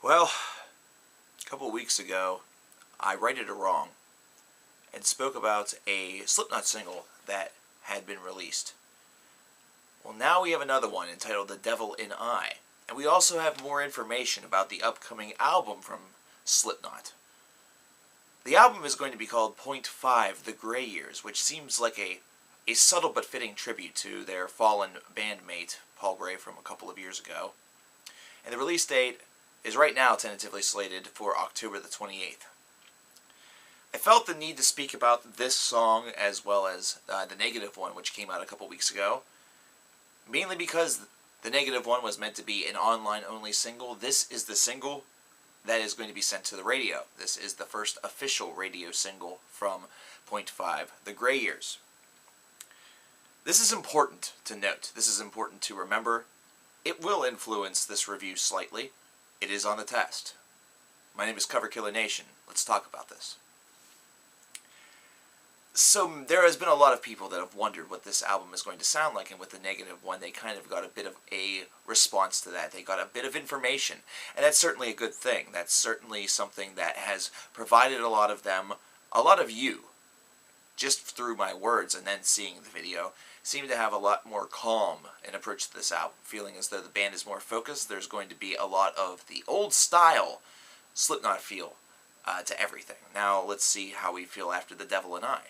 Well, a couple of weeks ago, I righted a wrong and spoke about a Slipknot single that had been released. Well, now we have another one entitled The Devil in I, and we also have more information about the upcoming album from Slipknot. The album is going to be called Point Five: The Grey Years, which seems like a subtle but fitting tribute to their fallen bandmate, Paul Gray, from a couple of years ago. And the release date is right now tentatively slated for October the 28th. I felt the need to speak about this song as well as the negative one, which came out a couple weeks ago, mainly because the negative one was meant to be an online-only single. This is the single that is going to be sent to the radio. This is the first official radio single from Point Five: The Grey Years. This is important to note. This is important to remember. It will influence this review slightly. It is on the test. My name is coverkillernation. Let's talk about this. So there has been a lot of people that have wondered what this album is going to sound like, and with the negative one, they kind of got a bit of a response to that. They got a bit of information, and that's certainly a good thing. That's certainly something that has provided a lot of you, just through my words and then seeing the video, seem to have a lot more calm in approach to this album, feeling as though the band is more focused. There's going to be a lot of the old style Slipknot feel to everything. Now let's see how we feel after The Devil and I.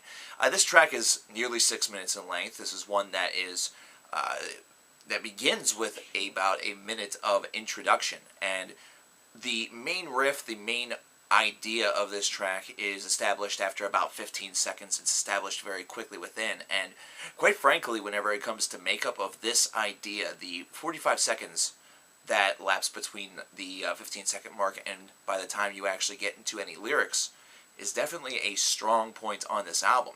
This track is nearly 6 minutes in length. This is one that is that begins with about a minute of introduction, and the main riff, the main idea of this track is established after about 15 seconds. It's established very quickly within, and quite frankly, whenever it comes to makeup of this idea, the 45 seconds that lapse between the 15-second mark and by the time you actually get into any lyrics is definitely a strong point on this album.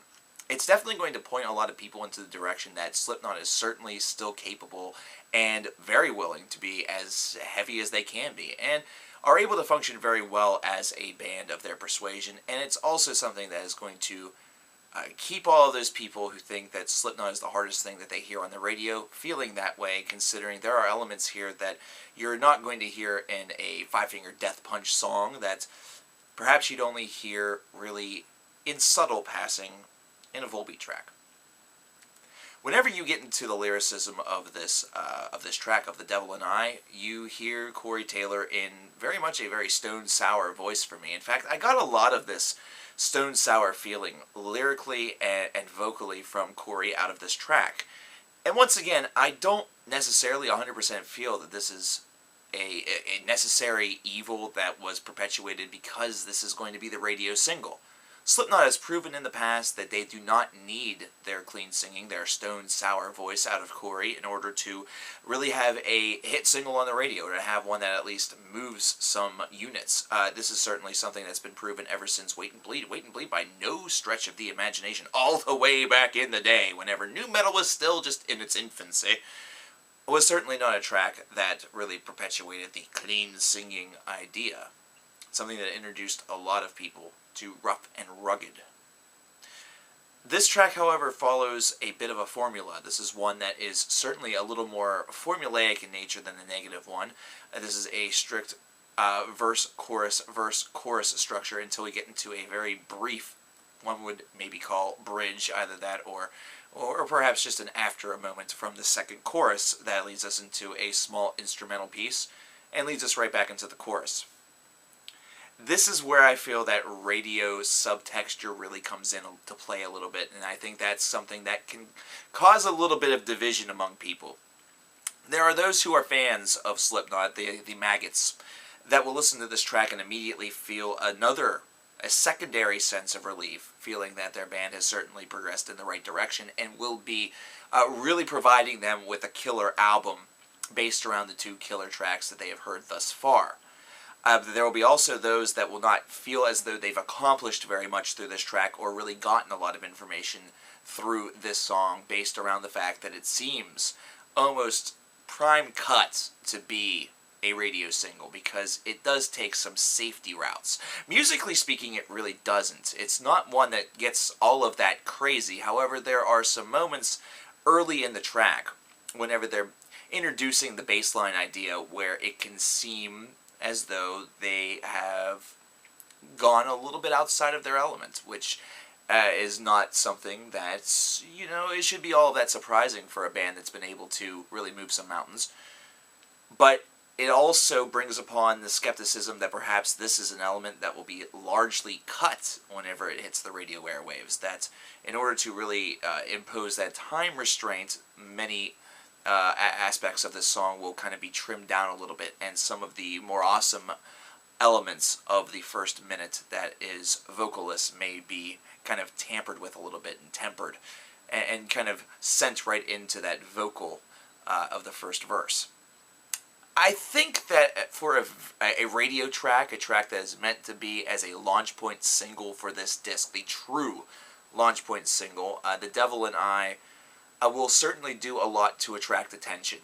It's definitely going to point a lot of people into the direction that Slipknot is certainly still capable and very willing to be as heavy as they can be, and are able to function very well as a band of their persuasion. And it's also something that is going to keep all of those people who think that Slipknot is the hardest thing that they hear on the radio feeling that way, considering there are elements here that you're not going to hear in a Five Finger Death Punch song that perhaps you'd only hear really in subtle passing in a Volbeat track. Whenever you get into the lyricism of this track, of The Devil and I, you hear Corey Taylor in very much a very Stone Sour voice for me. In fact, I got a lot of this Stone Sour feeling lyrically and vocally from Corey out of this track. And once again, I don't necessarily 100% feel that this is a necessary evil that was perpetuated because this is going to be the radio single. Slipknot has proven in the past that they do not need their clean singing, their Stone Sour voice out of Corey in order to really have a hit single on the radio, or to have one that at least moves some units. This is certainly something that's been proven ever since Wait and Bleed. Wait and Bleed, by no stretch of the imagination, all the way back in the day, whenever nu metal was still just in its infancy, was certainly not a track that really perpetuated the clean singing idea. Something that introduced a lot of people to rough and rugged. This track, however, follows a bit of a formula. This is one that is certainly a little more formulaic in nature than the negative one. This is a strict verse-chorus structure until we get into a very brief, one would maybe call bridge, either that or perhaps just an after a moment from the second chorus that leads us into a small instrumental piece and leads us right back into the chorus. This is where I feel that radio subtexture really comes in to play a little bit, and I think that's something that can cause a little bit of division among people. There are those who are fans of Slipknot, the maggots, that will listen to this track and immediately feel a secondary sense of relief, feeling that their band has certainly progressed in the right direction and will be really providing them with a killer album based around the two killer tracks that they have heard thus far. There will be also those that will not feel as though they've accomplished very much through this track or really gotten a lot of information through this song based around the fact that it seems almost prime cut to be a radio single, because it does take some safety routes. Musically speaking, it really doesn't. It's not one that gets all of that crazy. However, there are some moments early in the track whenever they're introducing the bass line idea where it can seem as though they have gone a little bit outside of their element, which is not something that's, it should be all that surprising for a band that's been able to really move some mountains. But it also brings upon the skepticism that perhaps this is an element that will be largely cut whenever it hits the radio airwaves. That in order to really impose that time restraint, many aspects of this song will kind of be trimmed down a little bit, and some of the more awesome elements of the first minute that is vocalist may be kind of tampered with a little bit and tempered, and kind of sent right into that vocal of the first verse. I think that for a radio track, a track that is meant to be as a launch point single for this disc, the true launch point single, The Devil and I will certainly do a lot to attract attention.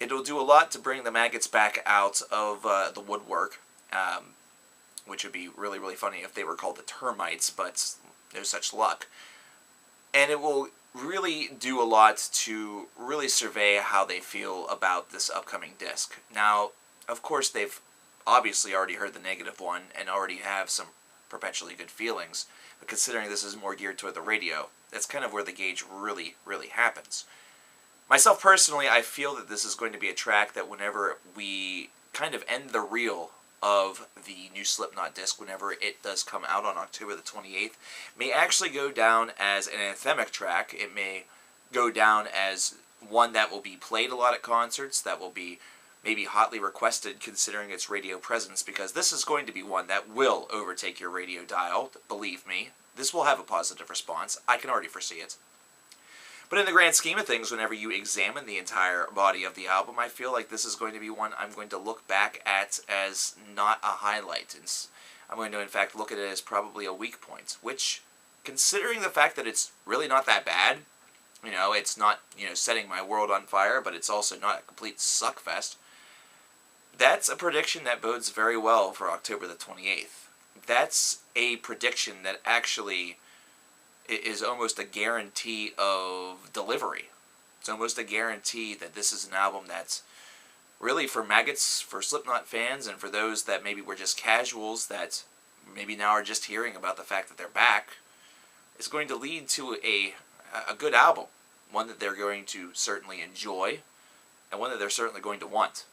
It'll do a lot to bring the maggots back out of the woodwork, which would be really, really funny if they were called the termites, but no such luck. And it will really do a lot to really survey how they feel about this upcoming disc. Now, of course, they've obviously already heard the negative one and already have some perpetually good feelings, but considering this is more geared toward the radio, that's kind of where the gauge really, really happens. Myself personally, I feel that this is going to be a track that whenever we kind of end the reel of the new Slipknot disc, whenever it does come out on October the 28th, may actually go down as an anthemic track. It may go down as one that will be played a lot at concerts, that will be maybe hotly requested considering its radio presence, because this is going to be one that will overtake your radio dial, believe me. This will have a positive response. I can already foresee it. But in the grand scheme of things, whenever you examine the entire body of the album, I feel like this is going to be one I'm going to look back at as not a highlight. I'm going to, in fact, look at it as probably a weak point, which, considering the fact that it's really not that bad, it's not, setting my world on fire, but it's also not a complete suckfest, that's a prediction that bodes very well for October the 28th. That's a prediction that actually is almost a guarantee of delivery. It's almost a guarantee that this is an album that's really for maggots, for Slipknot fans, and for those that maybe were just casuals that maybe now are just hearing about the fact that they're back, is going to lead to a good album. One that they're going to certainly enjoy, and one that they're certainly going to want.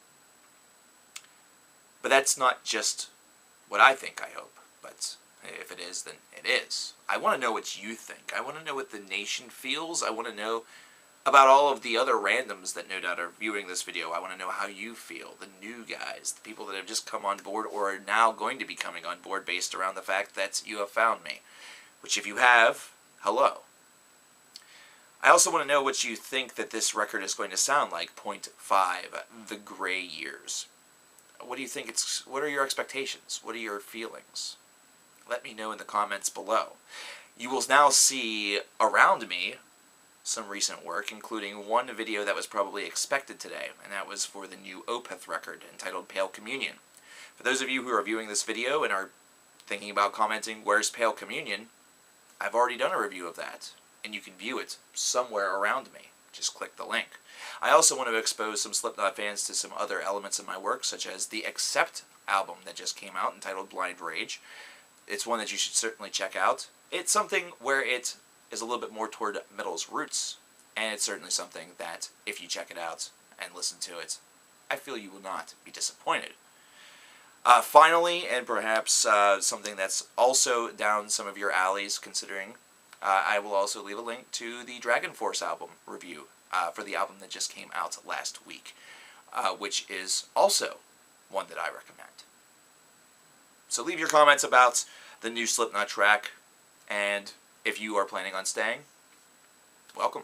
But that's not just what I think, I hope. But if it is, then it is. I want to know what you think. I want to know what the nation feels. I want to know about all of the other randoms that no doubt are viewing this video. I want to know how you feel, the new guys, the people that have just come on board or are now going to be coming on board based around the fact that you have found me. Which if you have, hello. I also want to know what you think that this record is going to sound like, Point 5, The Gray Years. What do you think what are your expectations? What are your feelings? Let me know in the comments below. You will now see around me some recent work, including one video that was probably expected today, and that was for the new Opeth record entitled Pale Communion. For those of you who are viewing this video and are thinking about commenting, where's Pale Communion? I've already done a review of that, and you can view it somewhere around me. Just click the link. I also want to expose some Slipknot fans to some other elements of my work, such as the Accept album that just came out entitled Blind Rage. It's one that you should certainly check out. It's something where it is a little bit more toward metal's roots, and it's certainly something that, if you check it out and listen to it, I feel you will not be disappointed. Finally, and perhaps something that's also down some of your alleys, considering I will also leave a link to the Dragon Force album review for the album that just came out last week, which is also one that I recommend. So leave your comments about the new Slipknot track, and if you are planning on staying, welcome.